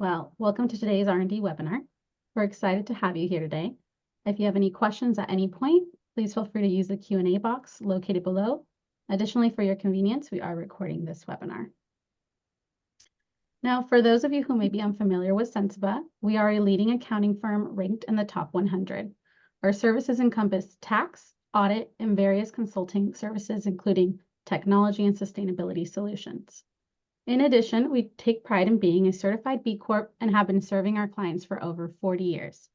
Well, welcome to today's R&D webinar. We're excited to have you here today. If you have any questions at any point, please feel free to use the Q&A box located below. Additionally, for your convenience, we are recording this webinar. Now, for those of you who may be unfamiliar with Sensiba, we are a leading accounting firm ranked in the top 100. Our services encompass tax, audit, and various consulting services, including technology and sustainability solutions. In addition, we take pride in being a Certified B Corp and have been serving our clients for over 40 years.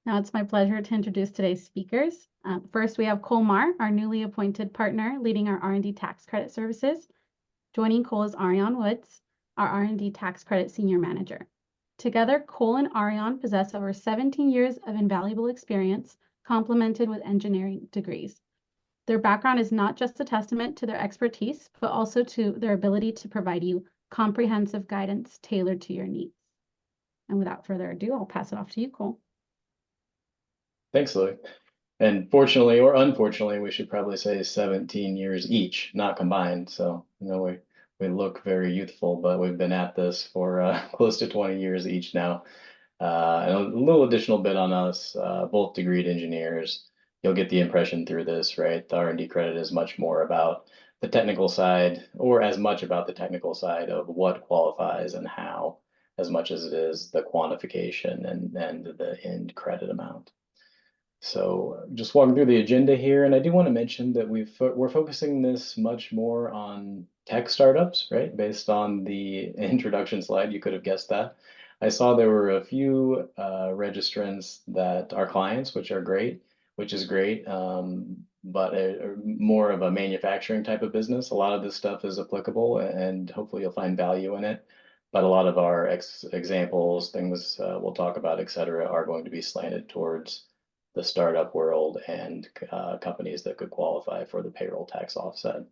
Now it's my pleasure to introduce today's speakers. First, we have Marr, our newly appointed partner leading our R&D Tax Credit services. Joining Cole is Ariane Woods, our R&D Tax Credit Senior Manager. Together, Cole and Ariane possess over 17 years of invaluable experience, complemented with engineering degrees. Their background is not just a testament to their expertise, but also to their ability to provide you comprehensive guidance tailored to your needs. And without further ado, I'll pass it off to you, Cole. Thanks, Louie. And fortunately or unfortunately, we should probably say 17 years each, not combined. So, we look very youthful, but we've been at this for close to 20 years each now. And a little additional bit on us, both degreed engineers. You'll get the impression through this, right? The R&D credit is much more about the technical side, or as much about the technical side of what qualifies and how, as much as it is the quantification and the end credit amount. So just walking through the agenda here, and I do want to mention that we're focusing this much more on tech startups, right? Based on the introduction slide, you could have guessed that. I saw there were a few registrants that are clients, which is great, but more of a manufacturing type of business. A lot of this stuff is applicable, and hopefully you'll find value in it. But a lot of our examples, things we'll talk about, et cetera, are going to be slanted towards the startup world and companies that could qualify for the payroll tax offset.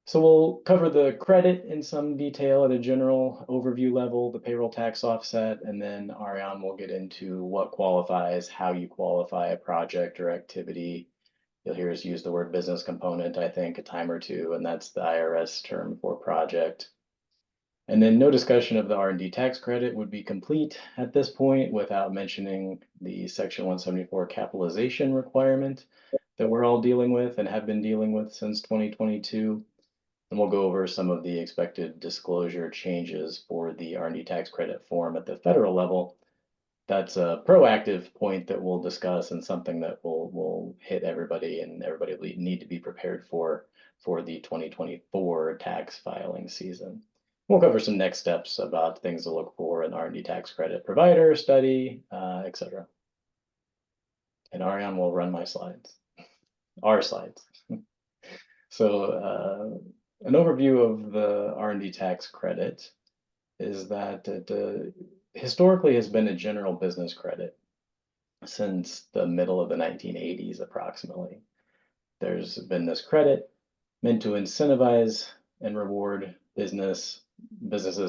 So we'll cover the credit in some detail at a general overview level, the payroll tax offset, and then Ariane will get into what qualifies, how you qualify a project or activity. You'll hear us use the word business component, I think, a time or two, and that's the IRS term for project. And then no discussion of the R&D tax credit would be complete at this point without mentioning the Section 174 capitalization requirement that we're all dealing with and have been dealing with since 2022. And we'll go over some of the expected disclosure changes for the R&D tax credit form at the federal level. That's a proactive point that we'll discuss and something that will hit everybody, and everybody will need to be prepared for the 2024 tax filing season. We'll cover some next steps about things to look for in R&D tax credit provider, study, et cetera. And Ariane will run my slides, our slides. So an overview of the R&D tax credit is that it historically has been a general business credit since the middle of the 1980s, approximately. There's been this credit meant to incentivize and reward businesses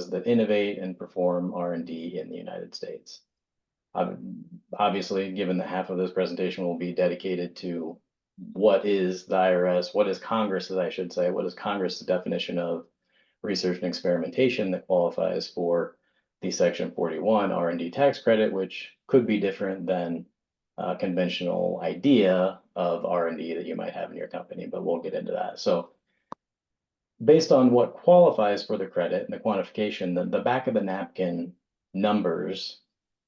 that innovate and perform R&D in the United States. Obviously, given that half of this presentation will be dedicated to what is the IRS, what is Congress, I should say, what is Congress's definition of research and experimentation that qualifies for the Section 41 R&D tax credit, which could be different than a conventional idea of R&D that you might have in your company, but we'll get into that. So based on what qualifies for the credit and the quantification, the back of the napkin numbers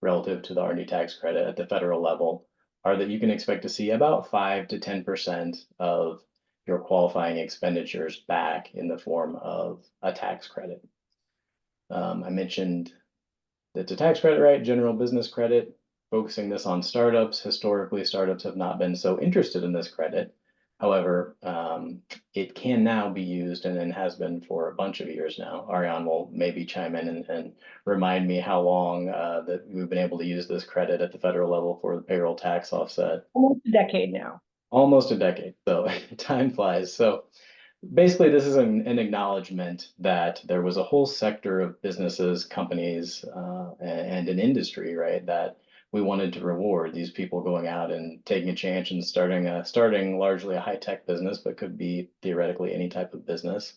relative to the R&D tax credit at the federal level are that you can expect to see about 5 to 10% of your qualifying expenditures back in the form of a tax credit. I mentioned that the tax credit, right? General business credit, focusing this on startups. Historically, startups have not been so interested in this credit. However, it can now be used and has been for a bunch of years now. Ariane will maybe chime in and remind me how long that we've been able to use this credit at the federal level for the payroll tax offset. Almost a decade now. Almost a decade, so time flies. So basically, this is an acknowledgement that there was a whole sector of businesses, companies, and an industry, right, that we wanted to reward these people going out and taking a chance and starting largely a high-tech business, but could be theoretically any type of business.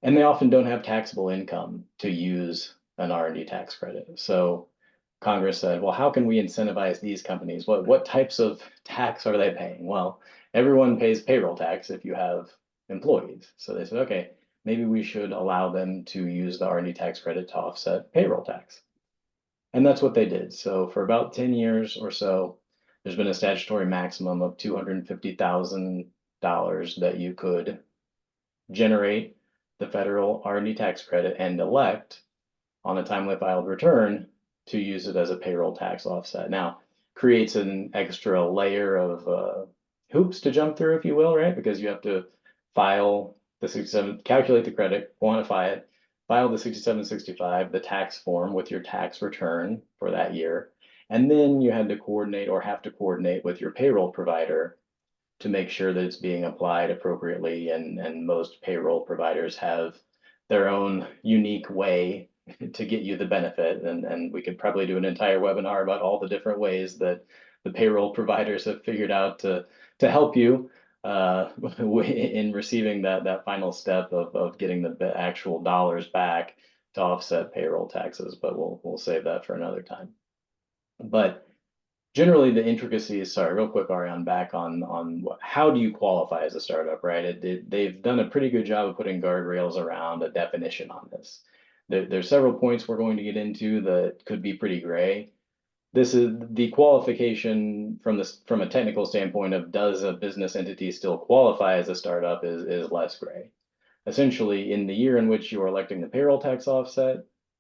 And they often don't have taxable income to use an R&D tax credit. So Congress said, well, how can we incentivize these companies? What types of tax are they paying? Well, everyone pays payroll tax if you have employees. So they said, okay, maybe we should allow them to use the R&D tax credit to offset payroll tax. And that's what they did. So for about 10 years or so, there's been a statutory maximum of $250,000 that you could generate the federal R&D tax credit and elect on a timely filed return to use it as a payroll tax offset. Now, creates an extra layer of hoops to jump through, if you will, right? Because you have to file the 67, calculate the credit, quantify it, file the 6765, the tax form with your tax return for that year. And then you had to coordinate or have to coordinate with your payroll provider to make sure that it's being applied appropriately. And most payroll providers have their own unique way to get you the benefit. And we could probably do an entire webinar about all the different ways that the payroll providers have figured out to help you in receiving that final step of getting the actual dollars back to offset payroll taxes. But we'll save that for another time. But generally the intricacies, sorry, real quick, Ariane, back on how do you qualify as a startup, right? They've done a pretty good job of putting guardrails around a definition on this. There's several points we're going to get into that could be pretty gray. This is the qualification from a technical standpoint of does a business entity still qualify as a startup is less gray. Essentially, in the year in which you are electing the payroll tax offset,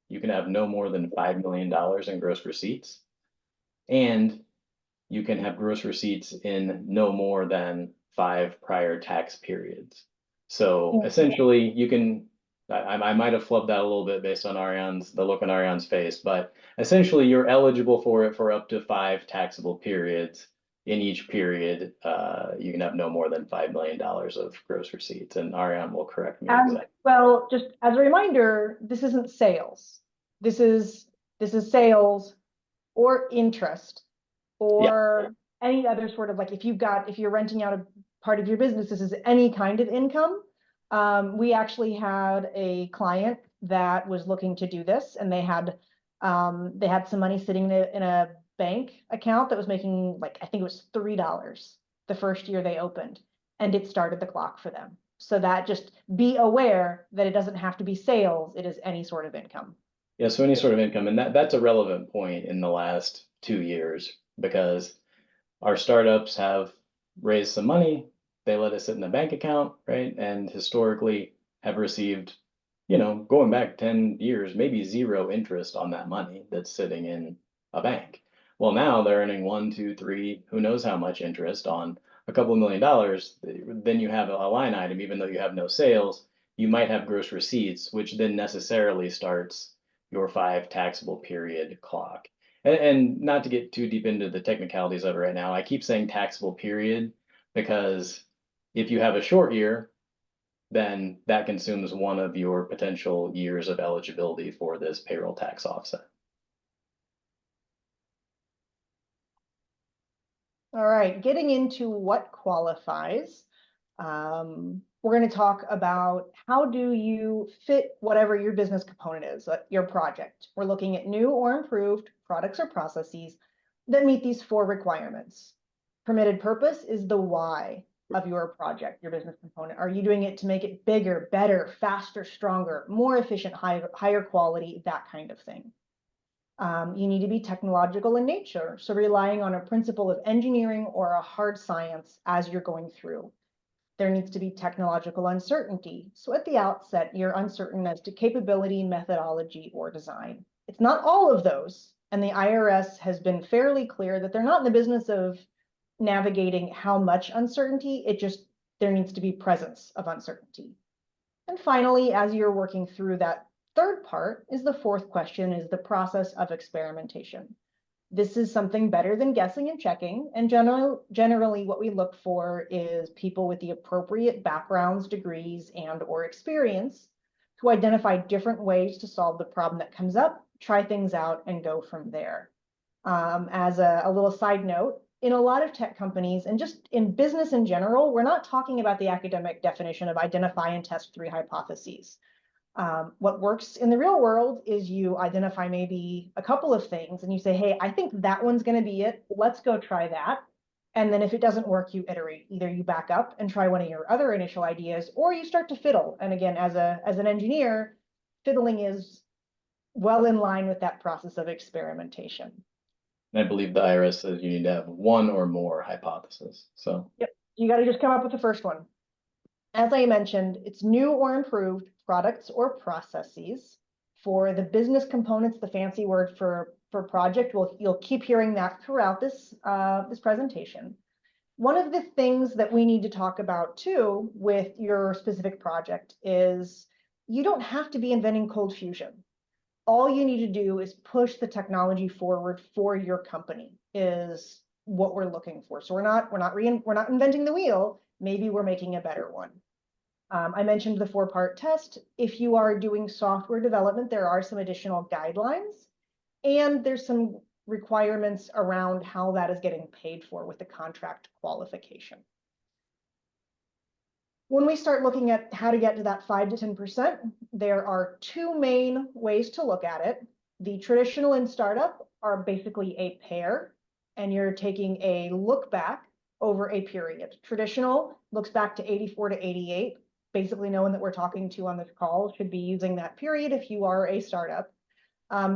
you can have no more than $5 million in gross receipts. And you can have gross receipts in no more than 5 prior tax periods. So essentially, you can, I might have flubbed that a little bit based on the look on Ariane's face, but essentially you're eligible for it for up to 5 taxable periods. In each period, you can have no more than $5 million of gross receipts. And Ariane will correct me exactly. Well, just as a reminder, this isn't sales. This is sales or interest or any other sort of, like, if you're renting out a part of your business, this is any kind of income. We actually had a client that was looking to do this, and they had some money sitting in a bank account that was making, like, I think it was $3 the first year they opened, and it started the clock for them. So that, just be aware that it doesn't have to be sales, it is any sort of income. Yeah, so any sort of income, and that's a relevant point in the last 2 years, because our startups have raised some money, they let it sit in a bank account, right? And historically have received, going back 10 years, maybe 0 interest on that money that's sitting in a bank. Well, now they're earning 1, 2, 3, who knows how much interest on a couple of $1 million. Then you have a line item, even though you have no sales, you might have gross receipts, which then necessarily starts your 5 taxable period clock. And not to get too deep into the technicalities of it right now, I keep saying taxable period because if you have a short year, then that consumes one of your potential years of eligibility for this payroll tax offset. All right, getting into what qualifies. We're going to talk about how do you fit whatever your business component is, your project. We're looking at new or improved products or processes that meet these 4 requirements. Permitted purpose is the why of your project, your business component. Are you doing it to make it bigger, better, faster, stronger, more efficient, higher quality, that kind of thing? You need to be technological in nature, so relying on a principle of engineering or a hard science as you're going through. There needs to be technological uncertainty. So at the outset, you're uncertain as to capability, methodology, or design. It's not all of those. And the IRS has been fairly clear that they're not in the business of navigating how much uncertainty, there needs to be presence of uncertainty. And finally, as you're working through that third part, is the 4th question, is the process of experimentation. This is something better than guessing and checking. And generally what we look for is people with the appropriate backgrounds, degrees, and/or experience to identify different ways to solve the problem that comes up, try things out, and go from there. As a little side note, in a lot of tech companies, and just in business in general, we're not talking about the academic definition of identify and test 3 hypotheses. What works in the real world is you identify maybe a couple of things and you say, hey, I think that one's going to be it. Let's go try that. And then if it doesn't work, you iterate. Either you back up and try one of your other initial ideas, or you start to fiddle. And again, as an engineer, fiddling is well in line with that process of experimentation. And I believe the IRS says you need to have one or more hypotheses. So Yep, you got to just come up with the first one. As I mentioned, it's new or improved products or processes. For the business components, the fancy word for project, you'll keep hearing that throughout this presentation. One of the things that we need to talk about too with your specific project is you don't have to be inventing cold fusion. All you need to do is push the technology forward for your company is what we're looking for. So we're not inventing the wheel. Maybe we're making a better one. I mentioned the 4-part test. If you are doing software development, there are some additional guidelines, and there's some requirements around how that is getting paid for with the contract qualification. When we start looking at how to get to that 5 to 10%, there are 2 main ways to look at it. The traditional and startup are basically a pair, and you're taking a look back over a period. Traditional looks back to 84 to 88. Basically, no one that we're talking to on this call should be using that period if you are a startup.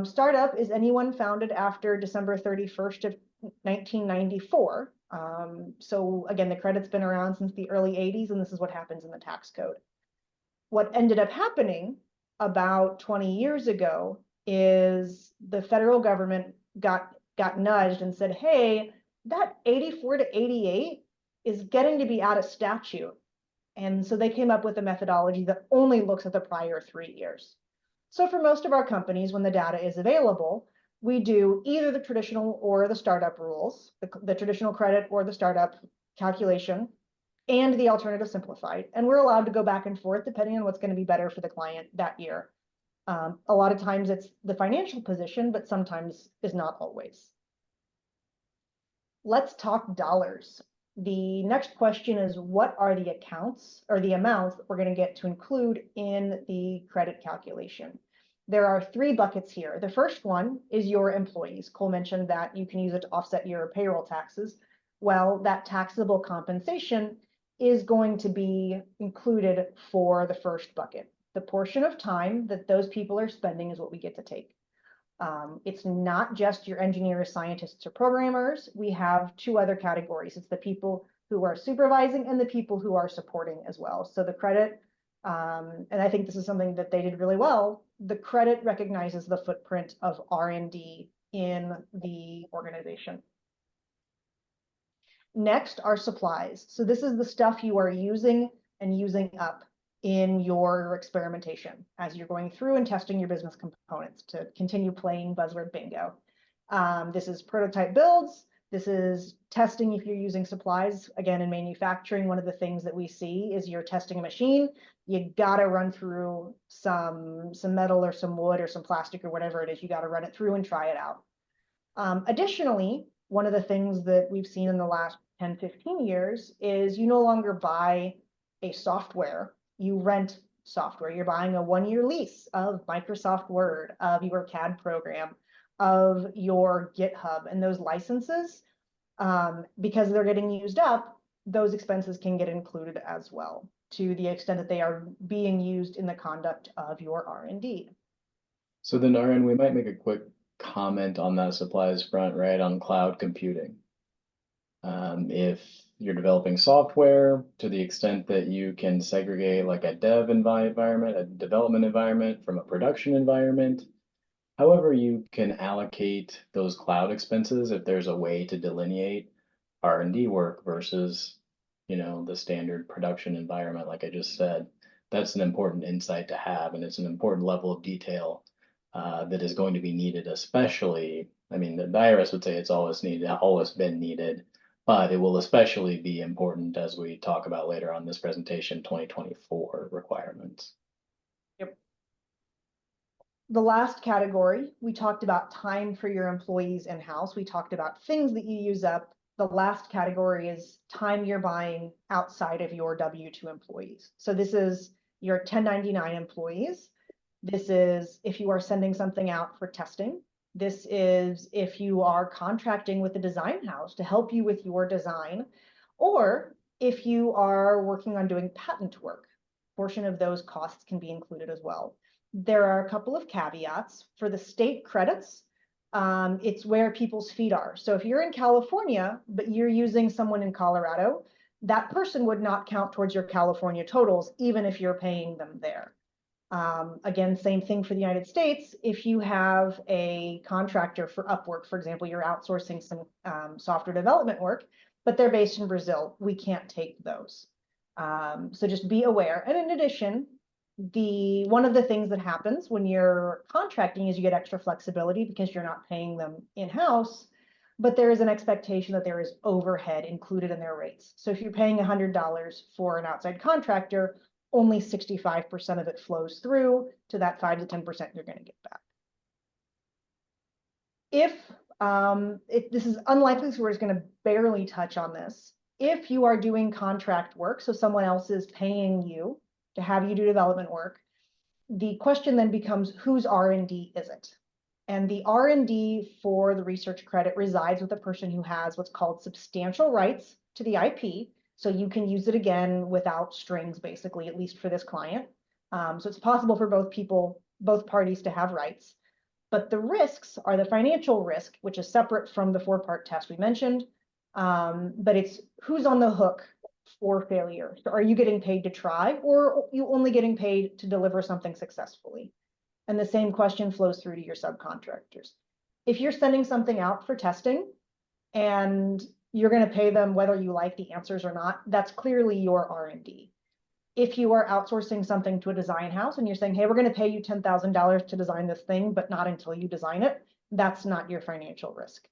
Startup is anyone founded after December 31st of 1994. So again, the credit's been around since the early 80s, and this is what happens in the tax code. What ended up happening about 20 years ago is the federal government got nudged and said, hey, that 84 to 88 is getting to be out of statute. And so they came up with a methodology that only looks at the prior 3 years. So for most of our companies, when the data is available, we do either the traditional or the startup rules, the traditional credit or the startup calculation, and the alternative simplified. And we're allowed to go back and forth depending on what's going to be better for the client that year. A lot of times it's the financial position, but sometimes is not always. Let's talk dollars. The next question is, what are the accounts or the amounts that we're going to get to include in the credit calculation? There are 3 buckets here. The first one is your employees. Cole mentioned that you can use it to offset your payroll taxes. Well, that taxable compensation is going to be included for the first bucket. The portion of time that those people are spending is what we get to take. It's not just your engineers, scientists, or programmers. We have 2 other categories. It's the people who are supervising and the people who are supporting as well. So the credit, and I think this is something that they did really well, the credit recognizes the footprint of R&D in the organization. Next are supplies. So this is the stuff you are using and using up in your experimentation as you're going through and testing your business components, to continue playing buzzword bingo. This is prototype builds. This is testing if you're using supplies. Again, in manufacturing, one of the things that we see is you're testing a machine. You gotta run through some metal or some wood or some plastic or whatever it is. You gotta run it through and try it out. Additionally, one of the things that we've seen in the last 10, 15 years is you no longer buy a software. You rent software. You're buying a 1-year lease of Microsoft Word, of your CAD program, of your GitHub, and those licenses, because they're getting used up, those expenses can get included as well, to the extent that they are being used in the conduct of your R&D. So then, Ariane, we might make a quick comment on that supplies front, right, on cloud computing. If you're developing software, to the extent that you can segregate like a dev environment, a development environment from a production environment, however you can allocate those cloud expenses, if there's a way to delineate R&D work versus, the standard production environment, like I just said, that's an important insight to have, and it's an important level of detail that is going to be needed, especially, I mean, the IRS would say it's always been needed, but it will especially be important as we talk about later on this presentation, 2024 requirements. Yep. The last category, we talked about time for your employees in-house. We talked about things that you use up. The last category is time you're buying outside of your W-2 employees. So this is your 1099 employees. This is if you are sending something out for testing. This is if you are contracting with a design house to help you with your design, or if you are working on doing patent work. Portion of those costs can be included as well. There are a couple of caveats. For the state credits, it's where people's feet are. So if you're in California, but you're using someone in Colorado, that person would not count towards your California totals, even if you're paying them there. Again, same thing for the United States. If you have a contractor for Upwork, for example, you're outsourcing some software development work, but they're based in Brazil, we can't take those. So just be aware. And in addition, one of the things that happens when you're contracting is you get extra flexibility because you're not paying them in-house, but there is an expectation that there is overhead included in their rates. So if you're paying $100 for an outside contractor, only 65% of it flows through to that 5 to 10% you're going to get back. If this is unlikely, so we're just going to barely touch on this. If you are doing contract work, so someone else is paying you to have you do development work, the question then becomes, whose R&D is it? And the R&D for the research credit resides with a person who has what's called substantial rights to the IP. So you can use it again without strings, basically, at least for this client. So it's possible for both parties to have rights. But the risks are the financial risk, which is separate from the 4-part test we mentioned. But it's who's on the hook for failure. So are you getting paid to try, or are you only getting paid to deliver something successfully? And the same question flows through to your subcontractors. If you're sending something out for testing and you're going to pay them whether you like the answers or not, that's clearly your R&D. If you are outsourcing something to a design house and you're saying, hey, we're going to pay you $10,000 to design this thing, but not until you design it, that's not your financial risk.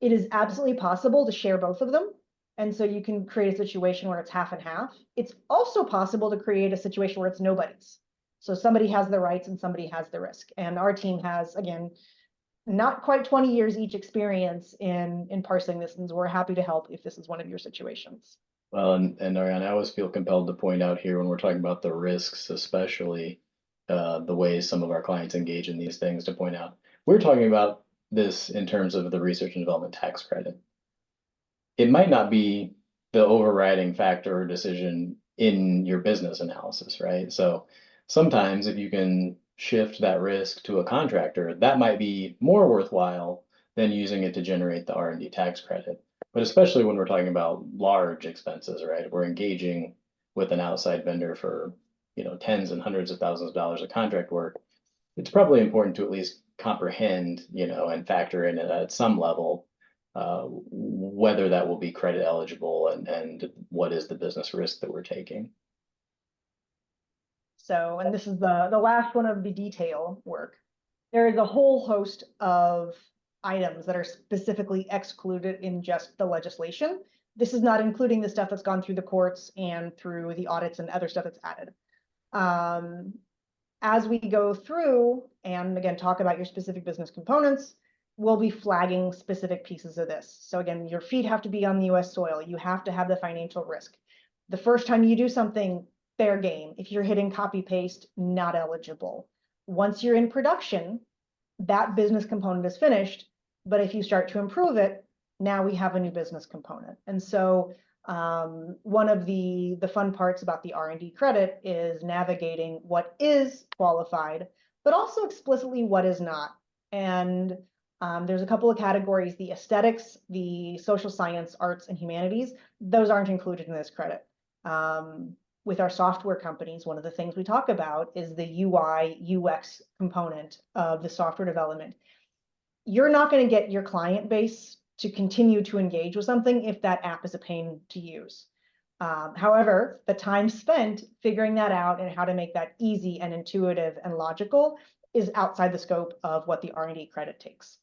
It is absolutely possible to share both of them. And so you can create a situation where it's half and half. It's also possible to create a situation where it's nobody's. So somebody has the rights and somebody has the risk. And our team has, again, not quite 20 years each experience in parsing this, and we're happy to help if this is one of your situations. Well, and Ariane, I always feel compelled to point out here when we're talking about the risks, especially the ways some of our clients engage in these things, to point out, we're talking about this in terms of the research and development tax credit. It might not be the overriding factor or decision in your business analysis, right? So sometimes if you can shift that risk to a contractor, that might be more worthwhile than using it to generate the R&D tax credit. But especially when we're talking about large expenses, right? We're engaging with an outside vendor for, tens and hundreds of thousands of dollars of contract work. It's probably important to at least comprehend, and factor in at some level whether that will be credit eligible and what is the business risk that we're taking. So, and this is the last one of the detail work. There is a whole host of items that are specifically excluded in just the legislation. This is not including the stuff that's gone through the courts and through the audits and other stuff that's added. As we go through and again, talk about your specific business components, we'll be flagging specific pieces of this. So again, your feet have to be on the US soil. You have to have the financial risk. The first time you do something, fair game. If you're hitting copy paste, not eligible. Once you're in production, that business component is finished. But if you start to improve it, now we have a new business component. And so one of the fun parts about the R&D credit is navigating what is qualified, but also explicitly what is not. And there's a couple of categories: the aesthetics, the social science, arts, and humanities. Those aren't included in this credit. With our software companies, one of the things we talk about is the UI, UX component of the software development. You're not going to get your client base to continue to engage with something if that app is a pain to use. However, the time spent figuring that out and how to make that easy and intuitive and logical is outside the scope of what the R&D credit takes.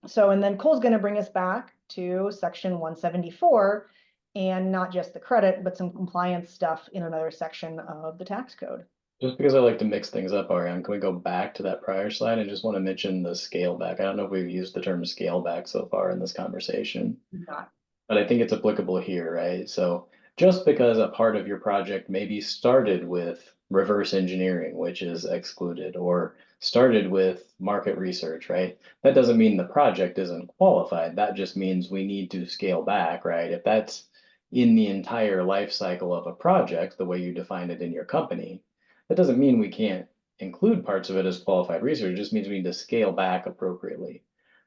So, and then Cole's going to bring us back to section 174, and not just the credit, but some compliance stuff in another section of the tax code. Just because I like to mix things up, Ariane, can we go back to that prior slide? I just want to mention the scale back. I don't know if we've used the term scale back so far in this conversation, Not. but I think it's applicable here, right? So just because a part of your project maybe started with reverse engineering, which is excluded, or started with market research, right? That doesn't mean the project isn't qualified. That just means we need to scale back, right? If that's in the entire life cycle of a project, the way you define it in your company, that doesn't mean we can't include parts of it as qualified research. It just means we need to scale back appropriately,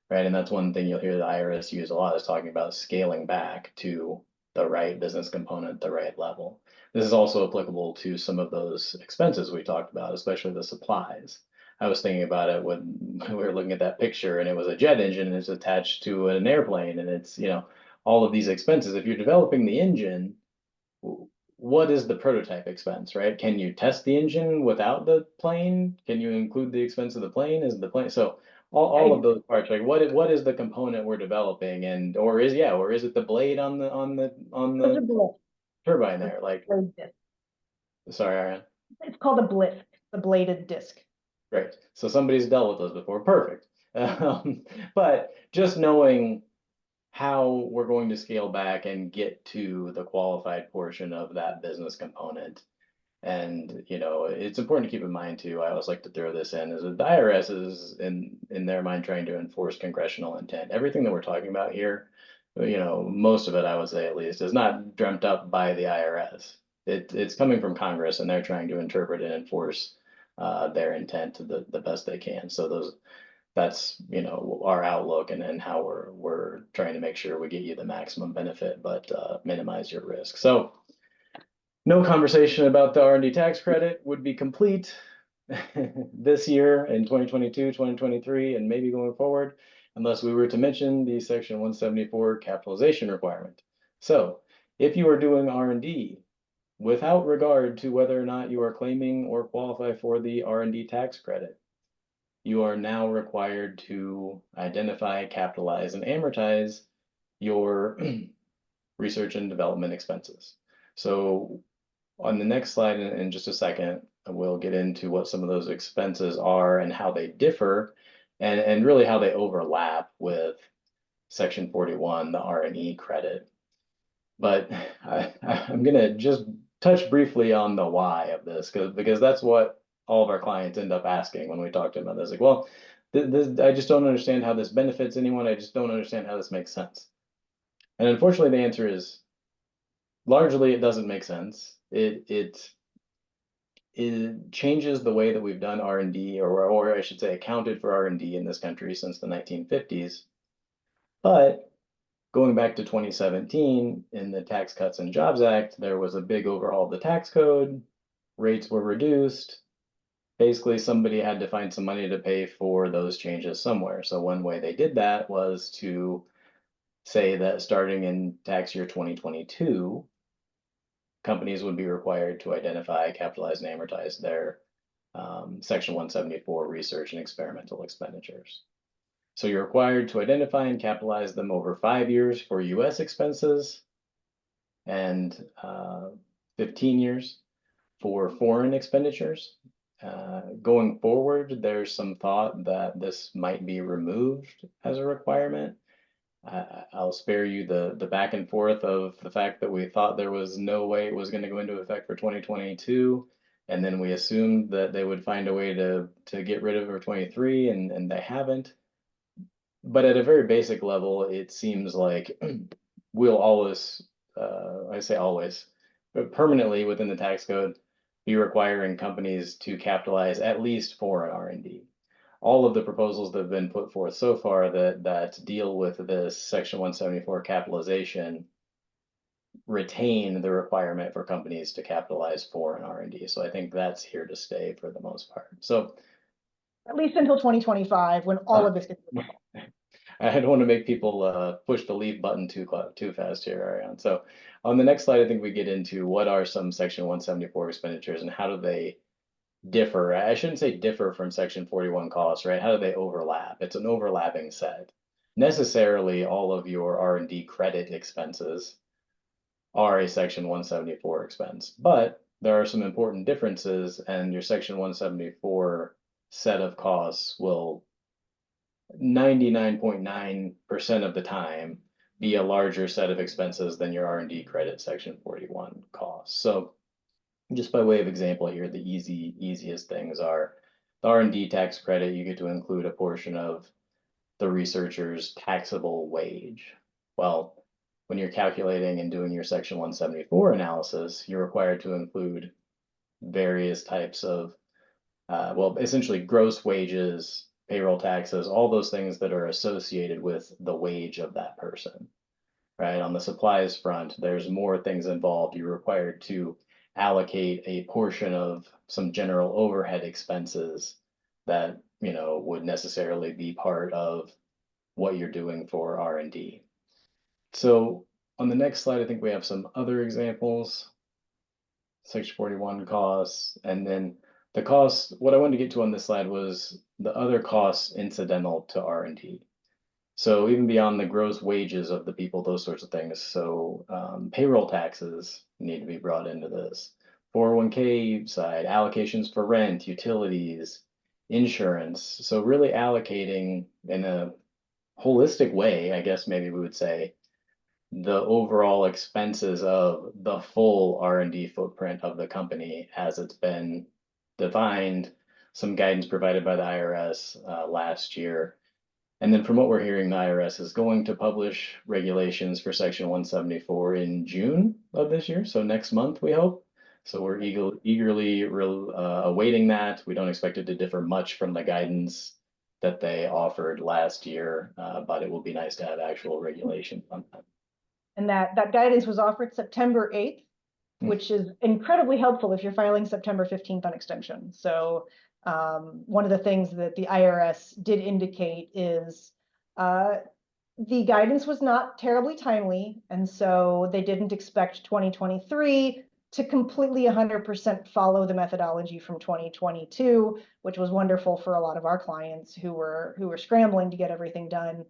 right? And that's one thing you'll hear the IRS use a lot, is talking about scaling back to the right business component, the right level. This is also applicable to some of those expenses we talked about, especially the supplies. I was thinking about it when we were looking at that picture, and it was a jet engine and it's attached to an airplane, and it's, you know, all of these expenses. If you're developing the engine, what is the prototype expense, right? Can you test the engine without the plane? Can you include the expense of the plane? Is the plane, so all of those parts, like what is the component we're developing, and or is it the blade on the turbine there? Like, sorry, Ariane. It's called a blisk, the bladed disc. Right. So somebody's dealt with those before. Perfect. But just knowing how we're going to scale back and get to the qualified portion of that business component. And, you know, it's important to keep in mind too, I always like to throw this in, is that the IRS is in their mind trying to enforce congressional intent. Everything that we're talking about here, you know, most of it, I would say at least, is not dreamt up by the IRS. It's coming from Congress, and they're trying to interpret and enforce their intent to the best they can. So that's, you know, our outlook, and how we're trying to make sure we get you the maximum benefit, but minimize your risk. So no conversation about the R&D tax credit would be complete this year in 2022, 2023, and maybe going forward, unless we were to mention the Section 174 capitalization requirement. So if you are doing R&D, without regard to whether or not you are claiming or qualify for the R&D tax credit, you are now required to identify, capitalize, and amortize your research and development expenses. So on the next slide, in just a second, we'll get into what some of those expenses are and how they differ, and really how they overlap with Section 41, the R&E credit. But I'm going to just touch briefly on the why of this, because that's what all of our clients end up asking when we talk to them about this. Like, well, I just don't understand how this benefits anyone. I just don't understand how this makes sense. And unfortunately, the answer is largely it doesn't make sense. It changes the way that we've done R&D, or I should say accounted for R&D in this country since the 1950s. But going back to 2017, in the Tax Cuts and Jobs Act, there was a big overhaul of the tax code. Rates were reduced. Basically, somebody had to find some money to pay for those changes somewhere. So one way they did that was to say that starting in tax year 2022, companies would be required to identify, capitalize, and amortize their Section 174 research and experimental expenditures. So you're required to identify and capitalize them over 5 years for US expenses, and 15 years for foreign expenditures. Going forward, there's some thought that this might be removed as a requirement. I'll spare you the back and forth of the fact that we thought there was no way it was going to go into effect for 2022, and then we assumed that they would find a way to get rid of it for 23, and they haven't. But at a very basic level, it seems like we'll always, I say always, but permanently within the tax code, be requiring companies to capitalize at least foreign R&D. All of the proposals that have been put forth so far that deal with this Section 174 capitalization retain the requirement for companies to capitalize foreign R&D. So I think that's here to stay for the most part. So at least until 2025, when all of this gets resolved. I don't want to make people push the leave button too fast here, Ariane. So on the next slide, I think we get into what are some Section 174 expenditures and how do they differ. I shouldn't say differ from Section 41 costs, right? How do they overlap? It's an overlapping set. Necessarily, all of your R&D credit expenses are a Section 174 expense, but there are some important differences, and your Section 174 set of costs will 99.9% of the time be a larger set of expenses than your R&D credit Section 41 costs. So just by way of example here, the easiest things are the R&D tax credit. You get to include a portion of the researcher's taxable wage. Well, when you're calculating and doing your Section 174 analysis, you're required to include various types of, well, essentially gross wages, payroll taxes, all those things that are associated with the wage of that person, right? On the supplies front, there's more things involved. You're required to allocate a portion of some general overhead expenses that, you know, would necessarily be part of what you're doing for R&D. So on the next slide, I think we have some other examples. Section 41 costs, and then the costs, what I wanted to get to on this slide was the other costs incidental to R&D. So even beyond the gross wages of the people, those sorts of things. So payroll taxes need to be brought into this. 401k side, allocations for rent, utilities, insurance. So really allocating in a holistic way, I guess maybe we would say, the overall expenses of the full R&D footprint of the company as it's been defined, some guidance provided by the IRS last year. And then from what we're hearing, the IRS is going to publish regulations for Section 174 in June of this year, so next month, we hope. So we're eagerly awaiting that. We don't expect it to differ much from the guidance that they offered last year, but it will be nice to have actual regulation on that. And that guidance was offered September 8th, which is incredibly helpful if you're filing September 15th on extension. So one of the things that the IRS did indicate is the guidance was not terribly timely, and so they didn't expect 2023 to completely 100% follow the methodology from 2022, which was wonderful for a lot of our clients who were scrambling to get everything done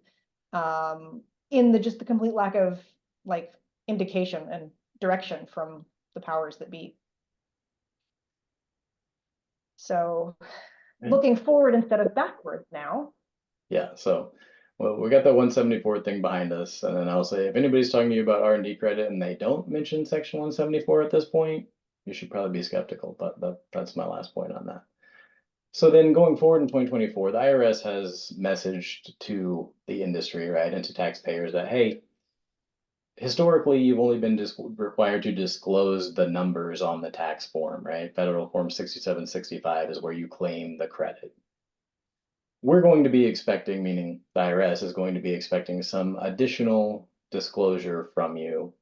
in just the complete lack of like indication and direction from the powers that be. So looking forward instead of backwards now. Yeah, so well, we got the 174 thing behind us, and then I'll say if anybody's talking to you about R&D credit and they don't mention Section 174 at this point, you should probably be skeptical, but that's my last point on that. So then going forward in 2024, the IRS has messaged to the industry, right, and to taxpayers that, hey, historically, you've only been required to disclose the numbers on the tax form, right? Federal Form 6765 is where you claim the credit. We're going to be expecting, meaning the IRS is going to be expecting some additional disclosure from you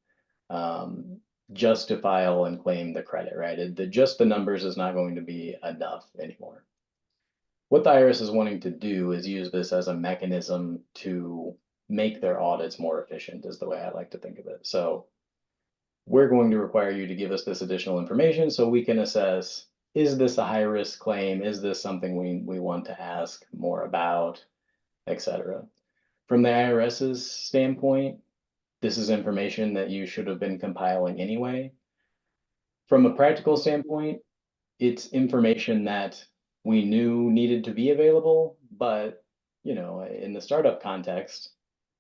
just to file and claim the credit, right? Just the numbers is not going to be enough anymore. What the IRS is wanting to do is use this as a mechanism to make their audits more efficient, is the way I like to think of it. So we're going to require you to give us this additional information so we can assess, is this a high risk claim? Is this something we want to ask more about, etc. From the IRS's standpoint, this is information that you should have been compiling anyway. From a practical standpoint, it's information that we knew needed to be available, but you know, in the startup context,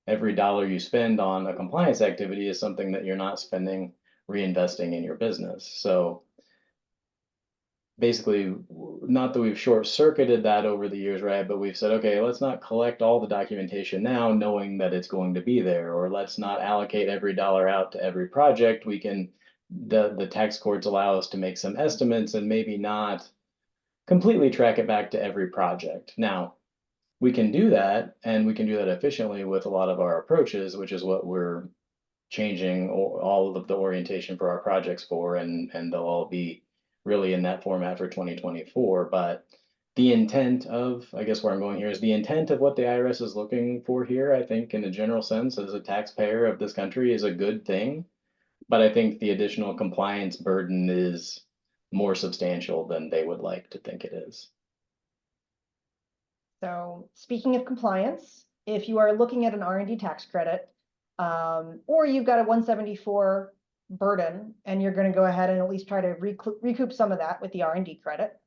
every dollar you spend on a compliance activity is something that you're not spending reinvesting in your business. So basically, not that we've short-circuited that over the years, right? But we've said, okay, let's not collect all the documentation now, knowing that it's going to be there, or let's not allocate every dollar out to every project. We can, the tax courts allow us to make some estimates and maybe not completely track it back to every project. Now, we can do that, and we can do that efficiently with a lot of our approaches, which is what we're changing all of the orientation for our projects for, and they'll all be really in that format for 2024. But the intent of, I guess where I'm going here is the intent of what the IRS is looking for here, I think in a general sense, as a taxpayer of this country, is a good thing. But I think the additional compliance burden is more substantial than they would like to think it is. So speaking of compliance, if you are looking at an R&D tax credit, or you've got a 174 burden and you're going to go ahead and at least try to recoup some of that with the R&D credit,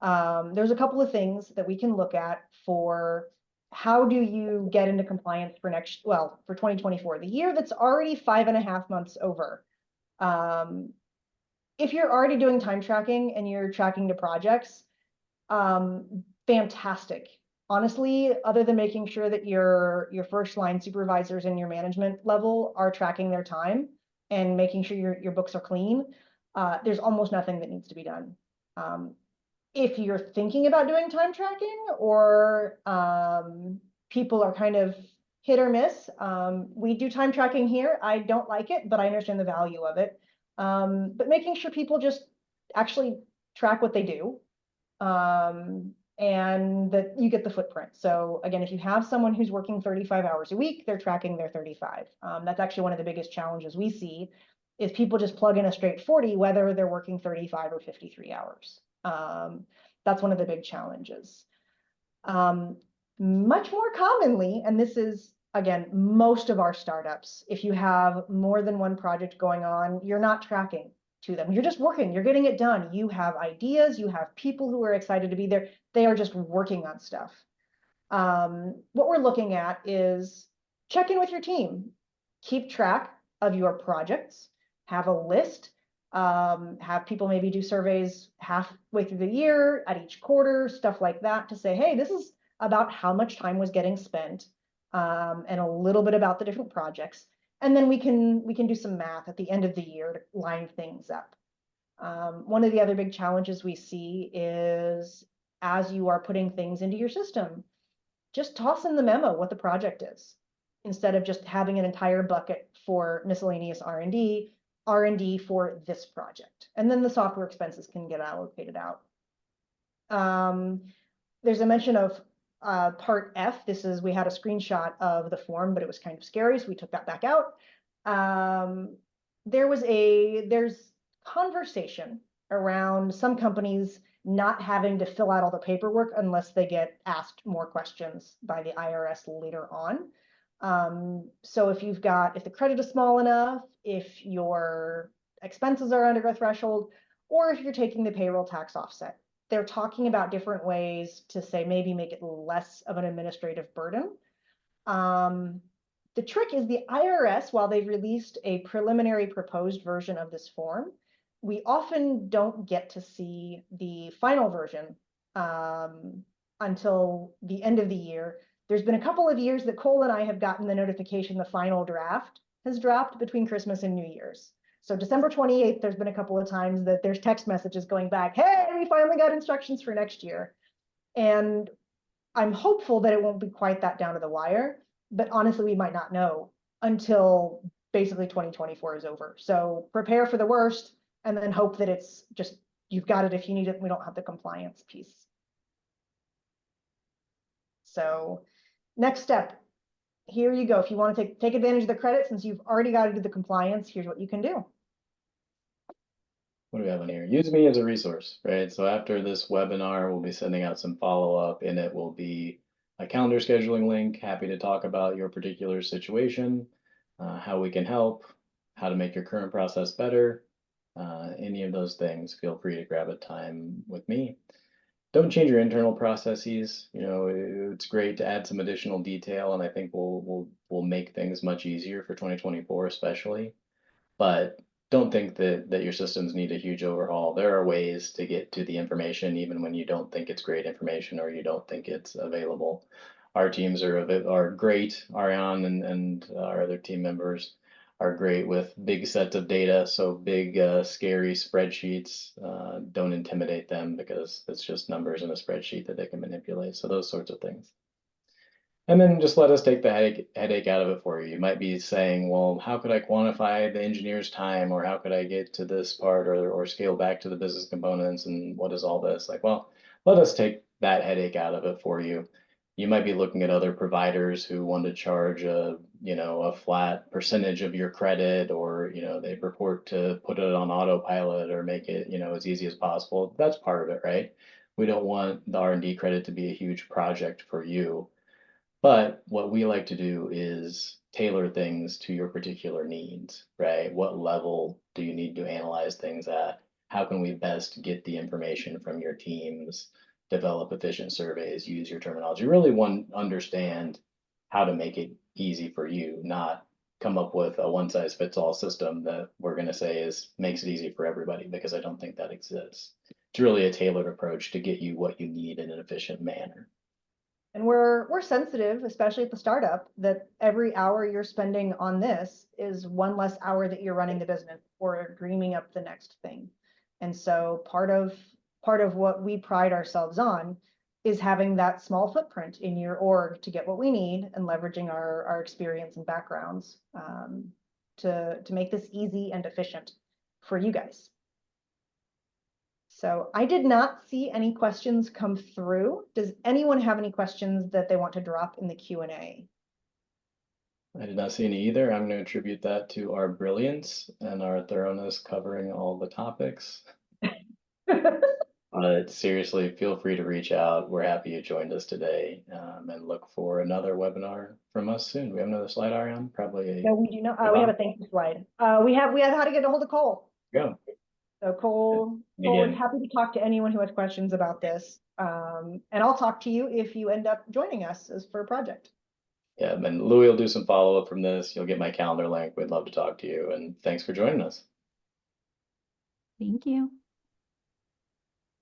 there's a couple of things that we can look at for how do you get into compliance for for 2024, the year that's already 5.5 months over. if you're already doing time tracking and you're tracking to projects, fantastic. Honestly, other than making sure that your first line supervisors and your management level are tracking their time and making sure your books are clean, there's almost nothing that needs to be done. If you're thinking about doing time tracking, or people are kind of hit or miss, we do time tracking here. I don't like it, but I understand the value of it. But making sure people just actually track what they do, and that you get the footprint. So again, if you have someone who's working 35 hours a week, they're tracking their 35. That's actually one of the biggest challenges we see, is people just plug in a straight 40, whether they're working 35 or 53 hours. That's one of the big challenges. Much more commonly, and this is, again, most of our startups, if you have more than one project going on, you're not tracking to them. You're just working, you're getting it done. You have ideas, you have people who are excited to be there. They are just working on stuff. What we're looking at is check in with your team. Keep track of your projects, have a list, have people maybe do surveys halfway through the year, at each quarter, stuff like that, to say, hey, this is about how much time was getting spent, and a little bit about the different projects. And then we can do some math at the end of the year to line things up. One of the other big challenges we see is, as you are putting things into your system, just toss in the memo what the project is, instead of just having an entire bucket for miscellaneous R&D for this project. And then the software expenses can get allocated out. There's a mention of part F. This is, we had a screenshot of the form, but it was kind of scary, so we took that back out. There's conversation around some companies not having to fill out all the paperwork unless they get asked more questions by the IRS later on. So if the credit is small enough, if your expenses are under a threshold, or if you're taking the payroll tax offset, they're talking about different ways to say, maybe make it less of an administrative burden. The trick is, the IRS, while they've released a preliminary proposed version of this form, we often don't get to see the final version until the end of the year. There's been a couple of years that Cole and I have gotten the notification the final draft has dropped between Christmas and New Year's. So December 28th, there's been a couple of times that there's text messages going back, hey, we finally got instructions for next year. And I'm hopeful that it won't be quite that down to the wire, but honestly, we might not know until basically 2024 is over. So prepare for the worst, and then hope that it's just, you've got it if you need it, and we don't have the compliance piece. So next step, here you go. If you want to take advantage of the credit, since you've already got to do the compliance, here's what you can do. What do we have on here? Use me as a resource, right? So after this webinar, we'll be sending out some follow-up. In it will be a calendar scheduling link. Happy to talk about your particular situation, how we can help, how to make your current process better. Any of those things, feel free to grab a time with me. Don't change your internal processes. You know, it's great to add some additional detail, and I think we'll make things much easier for 2024 especially. But don't think that your systems need a huge overhaul. There are ways to get to the information even when you don't think it's great information or you don't think it's available. Our teams are great. Ariane and our other team members are great with big sets of data. So big, scary spreadsheets, don't intimidate them, because it's just numbers in a spreadsheet that they can manipulate. So those sorts of things. And then just let us take the headache out of it for you. You might be saying, well, how could I quantify the engineer's time, or how could I get to this part, or scale back to the business components, and what is all this? Like, well, let us take that headache out of it for you. You might be looking at other providers who want to charge a flat percentage of your credit, or they purport to put it on autopilot or make it as easy as possible. That's part of it, right? We don't want the R&D credit to be a huge project for you. But what we like to do is tailor things to your particular needs, right? What level do you need to analyze things at? How can we best get the information from your teams, develop efficient surveys, use your terminology, really understand how to make it easy for you, not come up with a one size fits all system that we're going to say makes it easy for everybody, because I don't think that exists. It's really a tailored approach to get you what you need in an efficient manner. And we're sensitive, especially at the startup, that every hour you're spending on this is one less hour that you're running the business or dreaming up the next thing. And so part of what we pride ourselves on is having that small footprint in your org to get what we need, and leveraging our experience and backgrounds to make this easy and efficient for you guys. So I did not see any questions come through. Does anyone have any questions that they want to drop in the Q&A? I did not see any either. I'm going to attribute that to our brilliance and our thoroughness covering all the topics. Seriously, feel free to reach out. We're happy you joined us today, and look for another webinar from us soon. We have another slide, Ariane? Probably. No, we do not. We have a thank you slide. We have how to get a hold of Cole. Go. So Cole is happy to talk to anyone who has questions about this. And I'll talk to you if you end up joining us as for a project. Yeah, and Louis will do some follow-up from this. You'll get my calendar link. We'd love to talk to you, and thanks for joining us. Thank you.